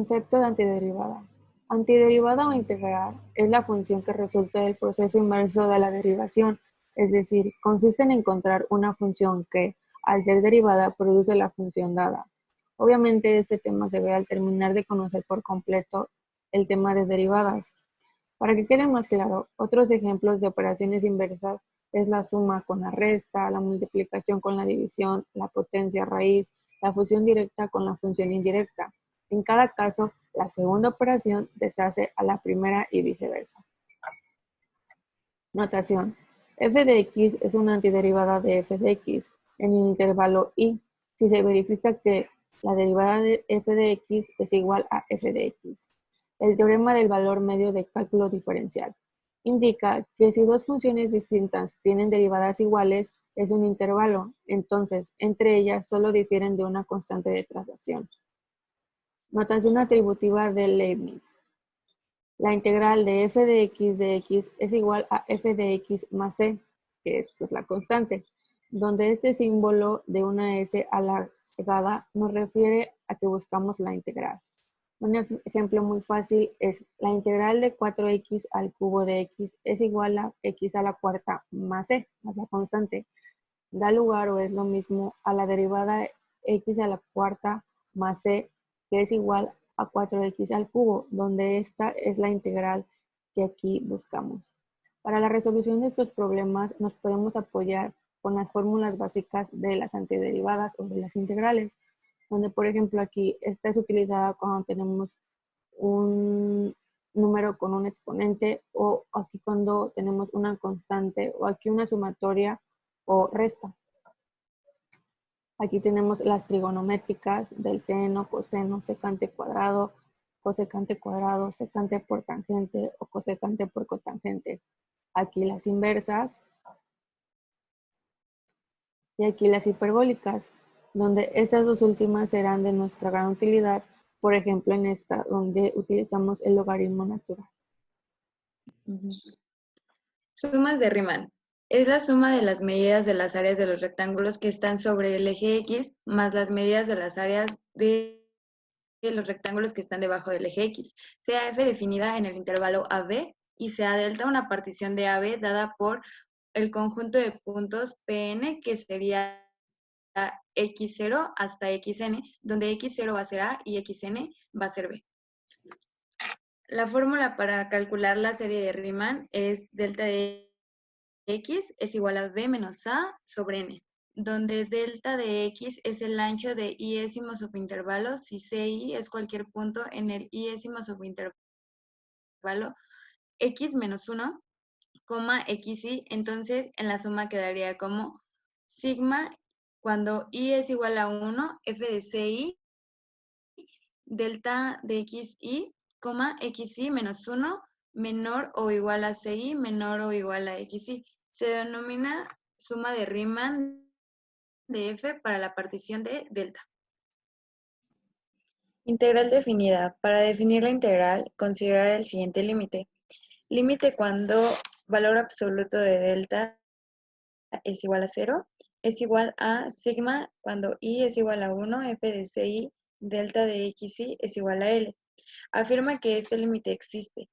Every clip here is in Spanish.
Concepto de antiderivada. Antiderivada o integral es la función que resulta del proceso inverso de la derivación, es decir, consiste en encontrar una función que, al ser derivada, produce la función dada. Obviamente este tema se ve al terminar de conocer por completo el tema de derivadas. Para que quede más claro, otros ejemplos de operaciones inversas es la suma con la resta, la multiplicación con la división, la potencia raíz, la fusión directa con la función indirecta. En cada caso, la segunda operación deshace a la primera y viceversa. Notación. F de x es una antiderivada de f de x en el intervalo y si se verifica que la derivada de f de x es igual a f de x. El teorema del valor medio de cálculo diferencial indica que si dos funciones distintas tienen derivadas iguales, es un intervalo, entonces entre ellas solo difieren de una constante de traslación. Notación atributiva de Leibniz. La integral de f de x es igual a f de x más c, que es pues, la constante, donde este símbolo de una s alargada nos refiere a que buscamos la integral. Un ejemplo muy fácil es la integral de 4x al cubo de x es igual a x a la cuarta más c, más la constante. Da lugar o es lo mismo a la derivada x a la cuarta más c, que es igual a 4x al cubo, donde esta es la integral que aquí buscamos. Para la resolución de estos problemas nos podemos apoyar con las fórmulas básicas de las antiderivadas o de las integrales, donde por ejemplo aquí esta es utilizada cuando tenemos un número con un exponente o aquí cuando tenemos una constante o aquí una sumatoria o resta. Aquí tenemos las trigonométricas del seno, coseno, secante cuadrado, cosecante cuadrado, secante por tangente o cosecante por cotangente. Aquí las inversas y aquí las hiperbólicas, donde estas dos últimas serán de nuestra gran utilidad, por ejemplo en esta, donde utilizamos el logaritmo natural. Sumas de Riemann. Es la suma de las medidas de las áreas de los rectángulos que están sobre el eje X más las medidas de las áreas de los rectángulos que están debajo del eje X. Sea F definida en el intervalo AB y sea delta una partición de AB dada por el conjunto de puntos Pn, que sería x0 hasta xn, donde x0 va a ser A y xn va a ser B. La fórmula para calcular la serie de Riemann es delta de x es igual a b menos a sobre n, donde delta de x es el ancho de iésimo subintervalo si ci es cualquier punto en el iésimo subintervalo x menos 1, xi, entonces en la suma quedaría como sigma cuando i es igual a 1, f de ci, delta de xi, xi menos 1, menor o igual a ci, menor o igual a xi. Se denomina suma de Riemann de f para la partición de delta. Integral definida. Para definir la integral, considerar el siguiente límite. Límite cuando valor absoluto de delta es igual a 0, es igual a sigma cuando i es igual a 1, f de ci, delta de xi es igual a L. Afirma que este límite existe.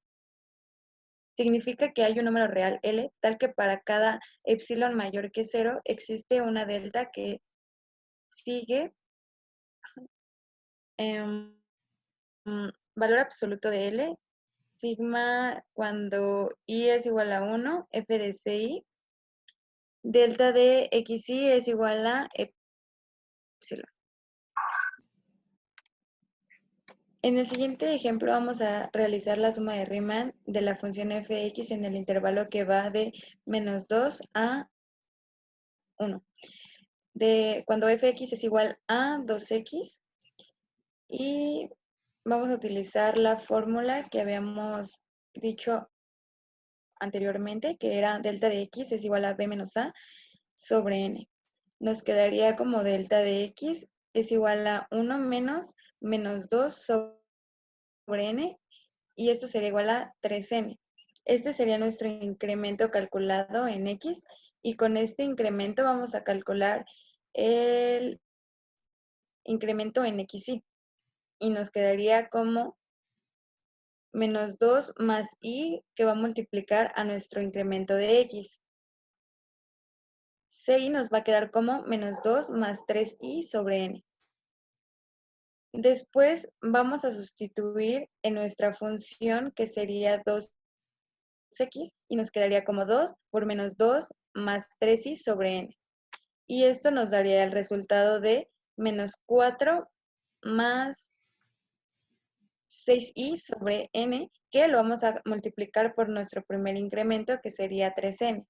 Significa que hay un número real L, tal que para cada epsilon mayor que 0 existe una delta que sigue valor absoluto de L, sigma cuando i es igual a 1, f de ci, delta de xi es igual a epsilon. En el siguiente ejemplo vamos a realizar la suma de Riemann de la función fx en el intervalo que va de menos 2 a 1. Cuando fx es igual a 2x y vamos a utilizar la fórmula que habíamos dicho anteriormente, que era delta de x es igual a b menos a sobre n. Nos quedaría como delta de x es igual a 1 menos 2 sobre n, y esto sería igual a 3n. Este sería nuestro incremento calculado en x, y con este incremento vamos a calcular el incremento en xy. y nos quedaría como menos 2 más y que va a multiplicar a nuestro incremento de x. C nos va a quedar como menos 2 más 3i sobre n. Después vamos a sustituir en nuestra función que sería 2x y nos quedaría como 2 por menos 2 más 3i sobre n. Y esto nos daría el resultado de menos 4 más 6i sobre n, que lo vamos a multiplicar por nuestro primer incremento, que sería 3n.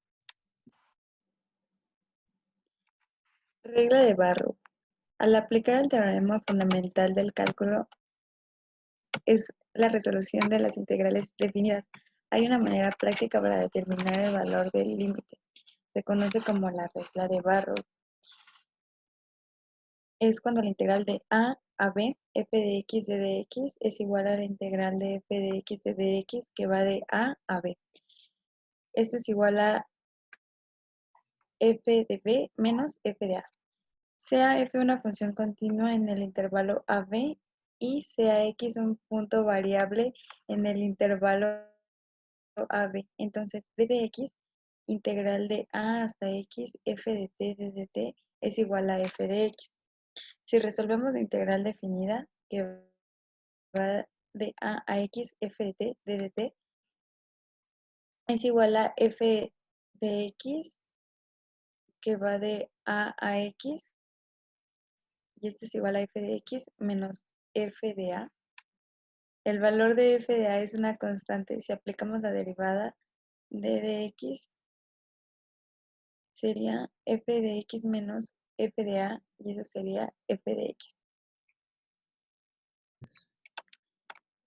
Regla de Barrow. Al aplicar el teorema fundamental del cálculo es la resolución de las integrales definidas. Hay una manera práctica para determinar el valor del límite. Se conoce como la regla de Barrow. Es cuando la integral de a b f de x de dx es igual a la integral de f de x de dx que va de a b. Esto es igual a f de b menos f de a. Sea f una función continua en el intervalo ab y sea x un punto variable en el intervalo ab. Entonces, d de x, integral de a hasta x, f de t d de t es igual a f de x. Si resolvemos la integral definida, que va de a x, f de t d de t, es igual a f de x, que va de a x, y esto es igual a f de x menos f de a. El valor de f de a es una constante. Si aplicamos la derivada de x, sería f de x menos f de a, y eso sería f de x.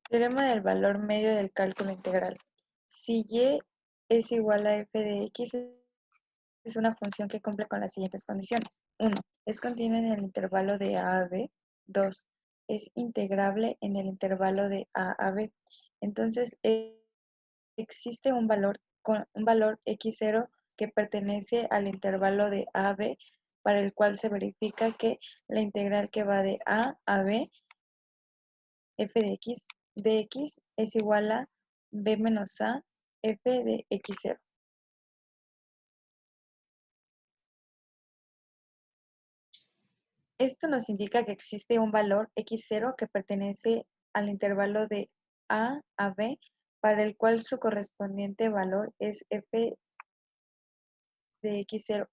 Teorema del valor medio del cálculo integral. Si y es igual a f de x, es una función que cumple con las siguientes condiciones. 1. Es continua en el intervalo de a a b. 2. Es integrable en el intervalo de a a b. Entonces, existe un valor x0 que pertenece al intervalo de a a b, para el cual se verifica que la integral que va de a b, f de x es igual a b menos a f de x0. Esto nos indica que existe un valor x0 que pertenece al intervalo de a a b, para el cual su correspondiente valor es f de x0.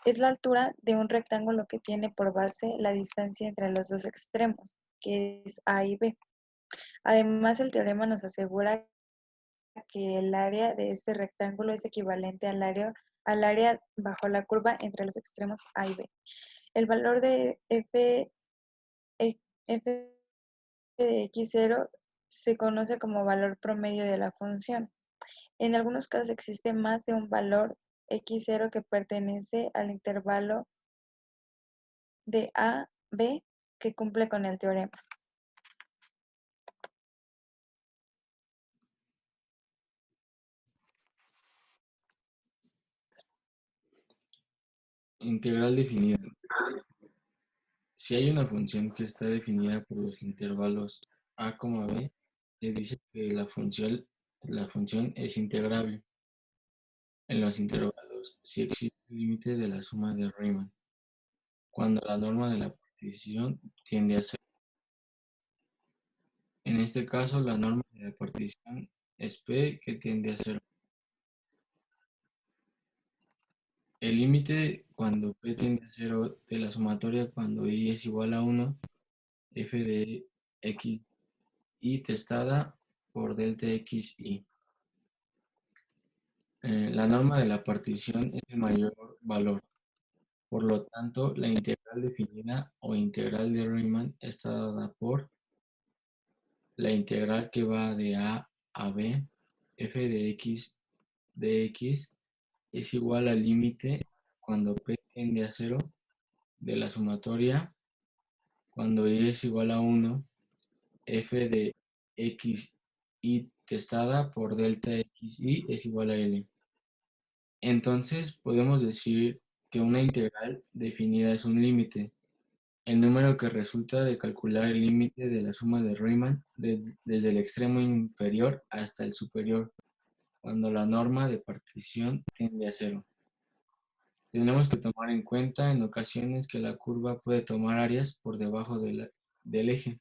Es la altura de un rectángulo que tiene por base la distancia entre los dos extremos, que es a y b. Además, el teorema nos asegura que el área de este rectángulo es equivalente al área bajo la curva entre los extremos a y b. El valor de f de x0 se conoce como valor promedio de la función. En algunos casos existe más de un valor x0 que pertenece al intervalo de a, b, que cumple con el teorema. Integral definida. Si hay una función que está definida por los intervalos a, b, se dice que la función es integrable en los intervalos si existe el límite de la suma de Riemann, cuando la norma de la partición tiende a cero. En este caso, la norma de la partición es P, que tiende a cero. El límite cuando P tiende a cero de la sumatoria cuando I es igual a 1, f de x y testada por delta xy. La norma de la partición es el mayor valor. Por lo tanto, la integral definida o integral de Riemann está dada por la integral que va de a a b, f de x dx es igual al límite cuando p tiende a 0 de la sumatoria cuando y es igual a 1, f de x y testada por delta xy es igual a L. Entonces podemos decir que una integral definida es un límite el número que resulta de calcular el límite de la suma de Riemann desde el extremo inferior hasta el superior, cuando la norma de partición tiende a cero. Tenemos que tomar en cuenta en ocasiones que la curva puede tomar áreas por debajo del eje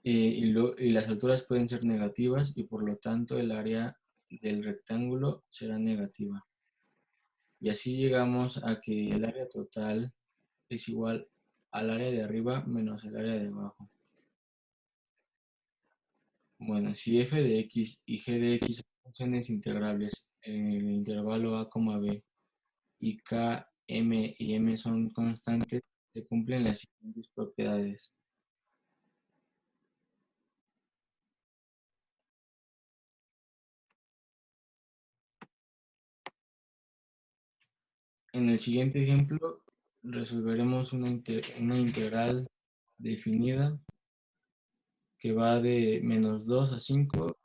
y las alturas pueden ser negativas y por lo tanto el área del rectángulo será negativa. Y así llegamos a que el área total es igual al área de arriba menos el área de abajo. Bueno, si f de x y g de x son funciones integrables en el intervalo a, b y k, m y m son constantes, se cumplen las siguientes propiedades. En el siguiente ejemplo resolveremos una integral definida que va de menos 2 a 5,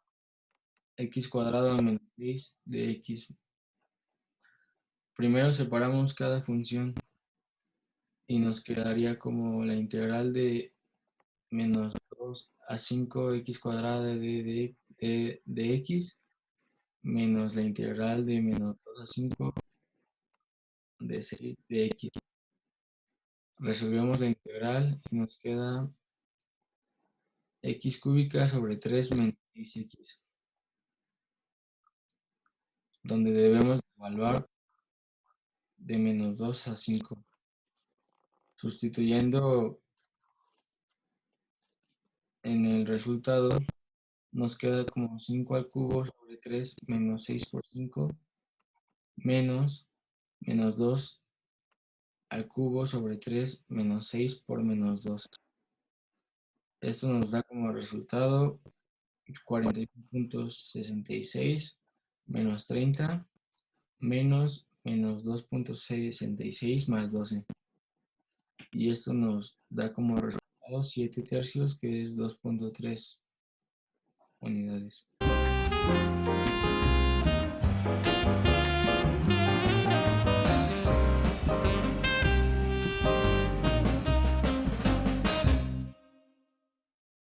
x cuadrado a menos 6 de x. Primero separamos cada función y nos quedaría como la integral de menos 2 a 5x cuadrada de x menos la integral de menos 2 a 5 de 6 de x. Resolvemos la integral y nos queda x cúbica sobre 3 menos 6x, donde debemos evaluar de menos 2 a 5. Sustituyendo en el resultado, nos queda como 5 al cubo sobre 3 menos 6 por 5 menos 2 al cubo sobre 3 menos 6 por menos 2. Esto nos da como resultado 41.66 menos 30 menos 2.66 más 12. Y esto nos da como resultado 7 tercios, que es 2.3 unidades.